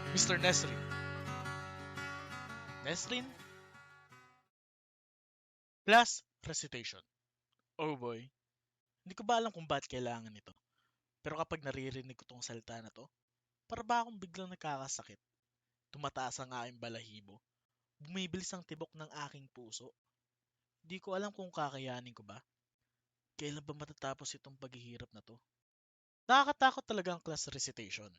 Mr. Nesrin. Nesrin? Plus recitation. Oh boy. Hindi ko ba alam kung bakit kailangan ito. Pero kapag naririnig ko tong salita na to, para ba akong biglang nagkakasakit? Tumataas ang aking balahibo. Bumibilis ang tibok ng aking puso. Di ko alam kung kakayanin ko ba. Kailan ba matatapos itong paghihirap na to? Nakakatakot talaga ang class recitation.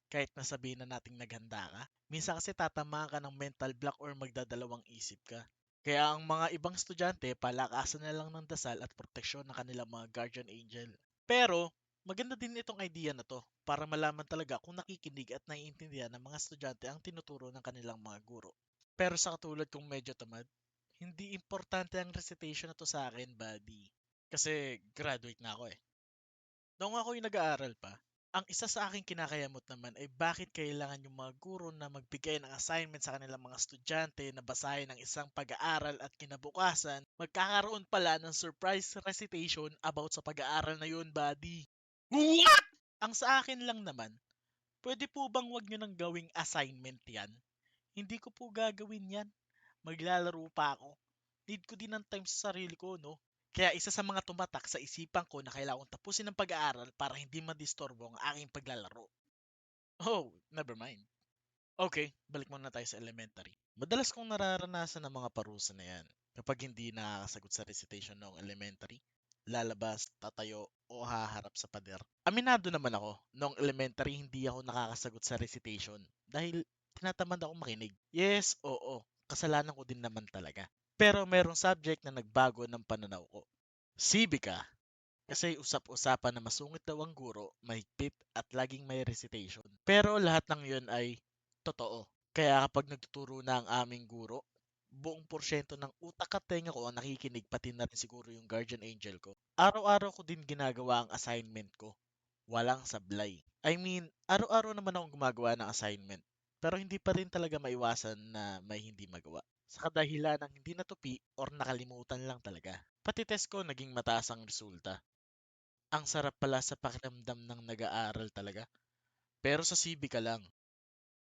Kahit nasabihin na nating naghanda ka, minsan kasi tatamaan ka ng mental block or magdadalawang isip ka. Kaya ang mga ibang estudyante palakasan na lang ng dasal at proteksyon ng kanilang mga guardian angel. Pero, maganda din itong idea na to para malaman talaga kung nakikinig at naiintindihan ng mga estudyante ang tinuturo ng kanilang mga guro. Pero sa katulad kong medyo tamad, hindi importante ang recitation na to sa akin, buddy. Kasi graduate na ako eh. Noong ako'y nag-aaral pa, ang isa sa aking kinakayamot naman ay bakit kailangan yung mga guro na magbigay ng assignment sa kanilang mga estudyante na basahin ng isang pag-aaral at kinabukasan, magkakaroon pala ng surprise recitation about sa pag-aaral na yun, buddy. What? Ang sa akin lang naman, pwede po bang wag nyo nang gawing assignment yan? Hindi ko po gagawin yan. Maglalaro pa ako. Need ko din ng time sa sarili ko, no? Kaya isa sa mga tumatak sa isipan ko na kailangan tapusin ang pag-aaral para hindi madistorbo ang aking paglalaro. Oh, never mind. Okay, balik muna tayo sa elementary. Madalas kong nararanasan ang mga parusa na yan. Kapag hindi nakakasagot sa recitation noong elementary, lalabas, tatayo, o haharap sa pader. Aminado naman ako, noong elementary hindi ako nakakasagot sa recitation dahil tinatamad ako makinig. Yes, oo, kasalanan ko din naman talaga. Pero merong subject na nagbago ng pananaw ko. Civica. Kasi usap-usapan na masungit daw ang guro, mahigpit at laging may recitation. Pero lahat ng yun ay totoo. Kaya kapag nagtuturo na ang aming guro, buong porsyento ng utak at tenga ko ang nakikinig pati na rin siguro yung guardian angel ko. Araw-araw ko din ginagawa ang assignment ko. Walang sablay. I mean, araw-araw naman akong gumagawa ng assignment. Pero hindi pa rin talaga maiwasan na may hindi magawa. Sa kadahilan ng hindi natupi or nakalimutan lang talaga. Pati test ko naging mataas ang resulta. Ang sarap pala sa pakiramdam ng nag-aaral talaga. Pero sa Civica lang.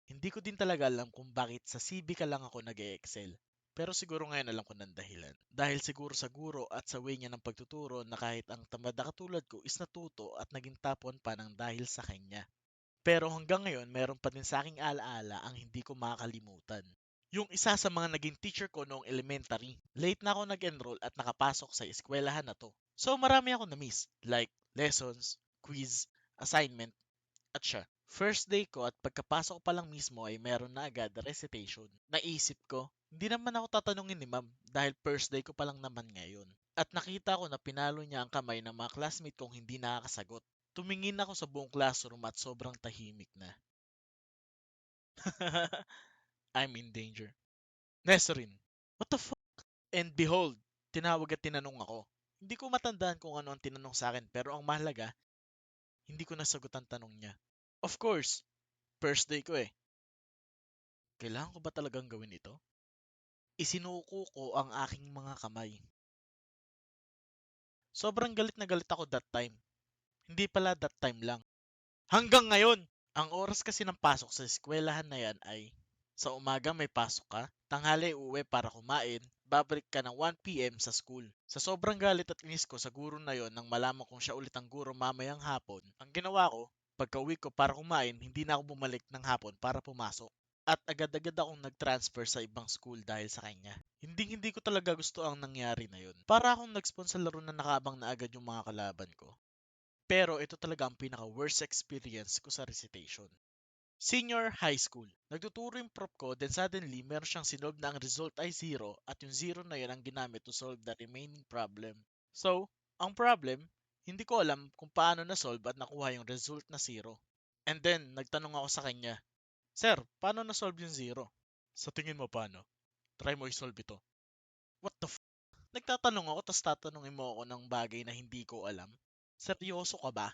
Hindi ko din talaga alam kung bakit sa Civica lang ako nag-excel. Pero siguro ngayon alam ko ng dahilan. Dahil siguro sa guro at sa way niya ng pagtuturo na kahit ang tamad na katulad ko is natuto at naging tapon pa ng dahil sa kanya. Pero hanggang ngayon, meron pa din sa aking alaala ang hindi ko makakalimutan. Yung isa sa mga naging teacher ko noong elementary, late na ako nag-enroll at nakapasok sa eskwelahan na to. So marami ako na-miss, like lessons, quiz, assignment, at siya. First day ko at pagkapasok pa lang mismo ay meron na agad recitation. Naisip ko, hindi naman ako tatanungin ni ma'am dahil first day ko pa lang naman ngayon. At nakita ko na pinalo niya ang kamay ng mga classmate kong hindi nakakasagot. Tumingin ako sa buong classroom at sobrang tahimik na. I'm in danger. Nesrin, what the fuck? And behold, tinawag at tinanong ako. Hindi ko matandaan kung ano ang tinanong sa akin pero ang mahalaga, hindi ko nasagot ang tanong niya. Of course, first day ko eh. Kailangan ko ba talagang gawin ito? Isinuko ko ang aking mga kamay. Sobrang galit na galit ako that time. Hindi pala that time lang. Hanggang ngayon! Ang oras kasi ng pasok sa eskwelahan na yan ay sa umaga may pasok ka, tanghali uuwi para kumain, babalik ka ng 1 p.m. sa school. Sa sobrang galit at inis ko sa guro na yon nang malaman kong siya ulit ang guro mamayang hapon, ang ginawa ko, pagka-uwi ko para kumain, hindi na ako bumalik ng hapon para pumasok. At agad-agad akong nag-transfer sa ibang school dahil sa kanya. Hindi ko talaga gusto ang nangyari na yun. Para akong nag-spawn sa laro na nakaabang na agad yung mga kalaban ko. Pero ito talaga ang pinaka-worst experience ko sa recitation. Senior high school. Nagtuturo yung prof ko, then suddenly, meron siyang sinolve na ang result ay 0 at yung 0 na yun ang ginamit to solve the remaining problem. So, ang problem, hindi ko alam kung paano na-solve at nakuha yung result na 0. And then, nagtanong ako sa kanya, Sir, paano na-solve yung 0? Sa tingin mo paano? Try mo i-solve ito. What the f***? Nagtatanong ako tapos tatanungin mo ako ng bagay na hindi ko alam? Seryoso ka ba?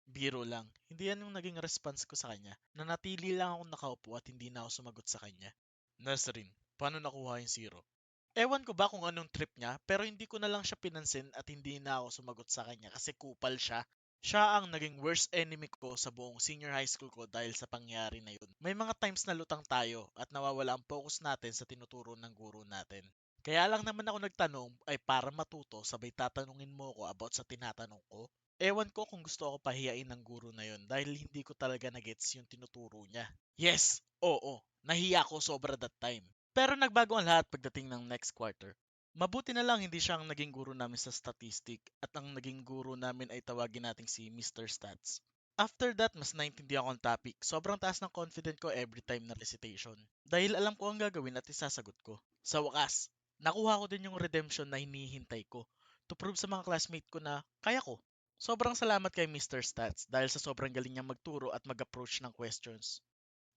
Biro lang. Hindi yan yung naging response ko sa kanya. Nanatili lang ako nakaupo at hindi na ako sumagot sa kanya. Nasrin, paano nakuha yung 0? Ewan ko ba kung anong trip niya, pero hindi ko na lang siya pinansin at hindi na ako sumagot sa kanya kasi kupal siya. Siya ang naging worst enemy ko sa buong senior high school ko dahil sa pangyari na yun. May mga times na lutang tayo at nawawala ang focus natin sa tinuturo ng guro natin. Kaya lang naman ako nagtanong ay para matuto sabay tatanungin mo ko about sa tinatanong ko. Ewan ko kung gusto ako pahiyain ng guro na yun dahil hindi ko talaga nagets yung tinuturo niya. Yes, oo, nahiya ako sobra that time. Pero nagbago ang lahat pagdating ng next quarter. Mabuti na lang hindi siya ang naging guro namin sa statistic at ang naging guro namin ay tawagin nating si Mr. Stats. After that, mas naintindihan ko ang topic. Sobrang taas ng confident ko every time na recitation. Dahil alam ko ang gagawin at isasagot ko. Sa wakas, nakuha ko din yung redemption na hinihintay ko to prove sa mga classmate ko na kaya ko. Sobrang salamat kay Mr. Stats dahil sa sobrang galing niya magturo at mag-approach ng questions.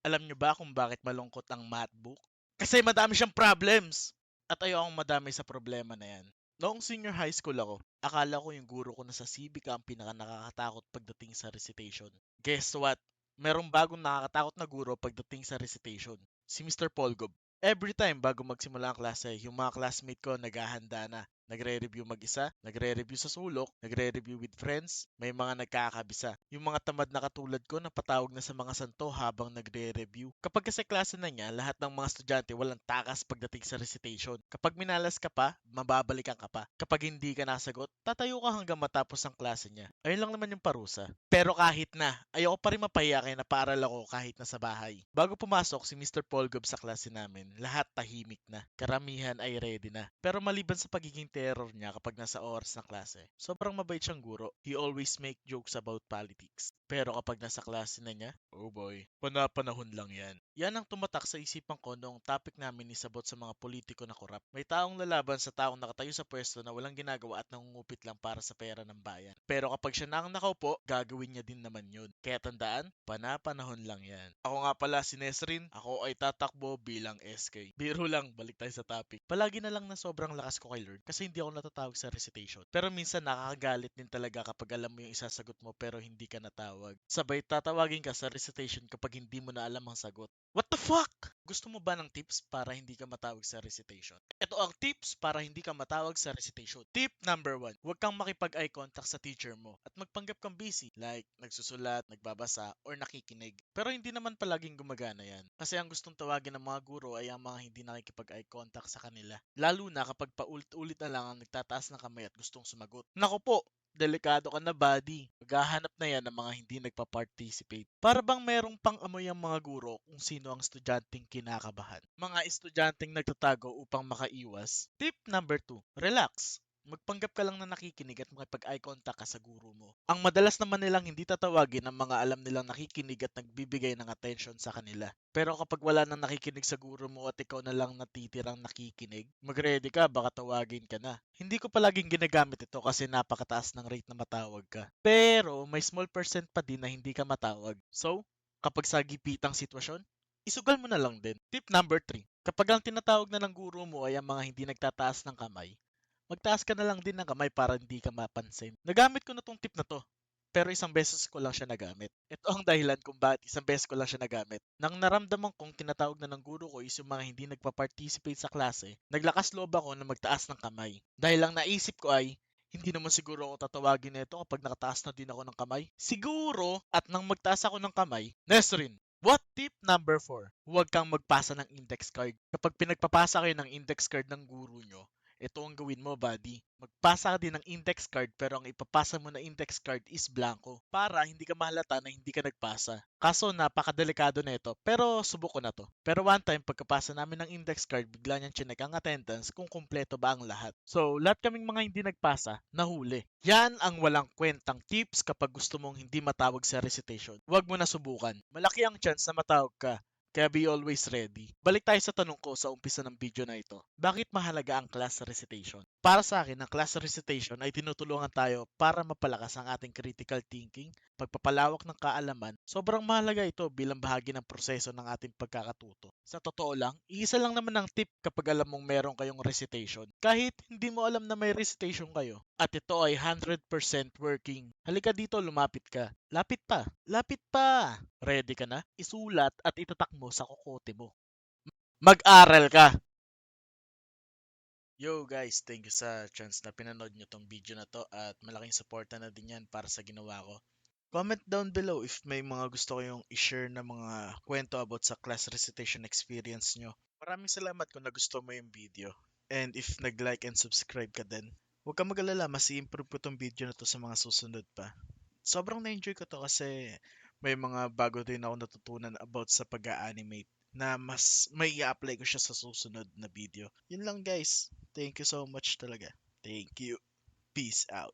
Alam niyo ba kung bakit malungkot ang math book? Kasi madami siyang problems! At ayokong madami sa problema na yan. Noong senior high school ako, akala ko yung guro ko na sa civic ang pinaka nakakatakot pagdating sa recitation. Guess what? Merong bagong nakakatakot na guro pagdating sa recitation. Si Mr. Polgob. Every time bago magsimula ang klase, yung mga classmate ko naghahanda na. Nagre-review mag-isa, nagre-review sa sulok, nagre-review with friends, may mga nagkakabisa. Yung mga tamad na katulad ko na patawag na sa mga santo habang nagre-review. Kapag kasi klase na niya, lahat ng mga estudyante walang takas pagdating sa recitation. Kapag minalas ka pa, mababalikan ka pa. Kapag hindi ka nasagot, tatayo ka hanggang matapos ang klase niya. Ayun lang naman yung parusa. Pero kahit na, ayoko pa rin mapahiya kaya napaaral ako kahit nasa bahay. Bago pumasok si Mr. Polgob sa klase namin, lahat tahimik na. Karamihan ay ready na. Pero maliban sa pagiging terror niya kapag nasa oras ng klase, sobrang mabait siyang guro. He always make jokes about politics. Pero kapag nasa klase na niya, oh boy, panapanahon lang yan. Yan ang tumatak sa isipan ko noong topic namin is about sa mga politiko na korap. May taong lalaban sa taong nakatayo sa pwesto na walang ginagawa at nangungupit lang para sa pera ng bayan. Pero kapag siya na ang nakaupo, gagawin niya din naman yun. Kaya tandaan, panapanahon lang yan. Ako nga pala si Nesrin, ako ay tatakbo bilang SK. Biro lang, balik tayo sa topic. Palagi na lang na sobrang lakas ko kay Lord kasi hindi ako natatawag sa recitation. Pero minsan nakakagalit din talaga kapag alam mo yung isasagot mo pero hindi ka natawag. Sabay tatawagin ka sa recitation kapag hindi mo na alam ang sagot. What the fuck? Gusto mo ba ng tips para hindi ka matawag sa recitation? Ito ang tips para hindi ka matawag sa recitation. Tip number 1. Huwag kang makipag-eye contact sa teacher mo at magpanggap kang busy like nagsusulat, nagbabasa, or nakikinig. Pero hindi naman palaging gumagana yan. Kasi ang gustong tawagin ng mga guro ay ang mga hindi nakikipag-eye contact sa kanila. Lalo na kapag paulit-ulit na lang ang nagtataas ng kamay at gustong sumagot. Naku po, delikado ka na buddy. Maghahanap na yan ng mga hindi nagpa-participate. Para bang merong pang-amoy ang mga guro kung sino ang estudyanteng kinakabahan. Mga estudyanteng nagtatago upang makaiwas. Tip number 2. Relax. Magpanggap ka lang na nakikinig at makipag-eye contact ka sa guro mo. Ang madalas naman nilang hindi tatawagin ang mga alam nilang nakikinig at nagbibigay ng attention sa kanila. Pero kapag wala nang nakikinig sa guro mo at ikaw na lang natitirang nakikinig, mag-ready ka, baka tawagin ka na. Hindi ko palaging ginagamit ito kasi napakataas ng rate na matawag ka. Pero may small percent pa din na hindi ka matawag. So, kapag sa gipitang sitwasyon, isugal mo na lang din. Tip number 3. Kapag ang tinatawag na ng guro mo ay ang mga hindi nagtataas ng kamay, magtaas ka na lang din ng kamay para hindi ka mapansin. Nagamit ko na tong tip na to. Pero isang beses ko lang siya nagamit. Ito ang dahilan kung bakit isang beses ko lang siya nagamit. Nang naramdaman kong tinatawag na ng guro ko is yung mga hindi nagpa-participate sa klase, naglakas loob ako na magtaas ng kamay. Dahil lang naisip ko ay, hindi naman siguro ako tatawagin nito kapag nakataas na din ako ng kamay. Siguro, at nang magtaas ako ng kamay, Nesrin, what tip number 4? Huwag kang magpasa ng index card. Kapag pinagpapasa kayo ng index card ng guro nyo, ito ang gawin mo, buddy. Magpasa ka din ng index card pero ang ipapasa mo na index card is blanco para hindi ka mahalata na hindi ka nagpasa. Kaso napakadelikado na ito pero subok ko na to. Pero one time pagkapasa namin ng index card bigla niyang chinek ang attendance kung kumpleto ba ang lahat. So lahat kaming mga hindi nagpasa nahuli. Yan ang walang kwentang tips kapag gusto mong hindi matawag sa recitation. Huwag mo na subukan. Malaki ang chance na matawag ka. Kaya be always ready. Balik tayo sa tanong ko sa umpisa ng video na ito. Bakit mahalaga ang class recitation? Para sa akin, ang class recitation ay tinutulungan tayo para mapalakas ang ating critical thinking, pagpapalawak ng kaalaman. Sobrang mahalaga ito bilang bahagi ng proseso ng ating pagkakatuto. Sa totoo lang, iisa lang naman ang tip kapag alam mong meron kayong recitation. Kahit hindi mo alam na may recitation kayo. At ito ay 100% working. Halika dito, lumapit ka. Lapit pa. Lapit pa. Ready ka na? Isulat at itatak mo sa kokote mo. Mag-aral ka. Yo guys, thank you sa chance na pinanood nyo tong video na to at malaking suporta na din yan para sa ginawa ko. Comment down below if may mga gusto kayong i-share na mga kwento about sa class recitation experience nyo. Maraming salamat kung nagustuhan mo yung video. And if nag-like and subscribe ka din, huwag ka mag-alala, mas i-improve ko tong video na to sa mga susunod pa. Sobrang na-enjoy ko to kasi may mga bago din ako natutunan about sa pag-animate na mas may i-apply ko siya sa susunod na video. Yun lang guys. Thank you so much talaga. Thank you. Peace out.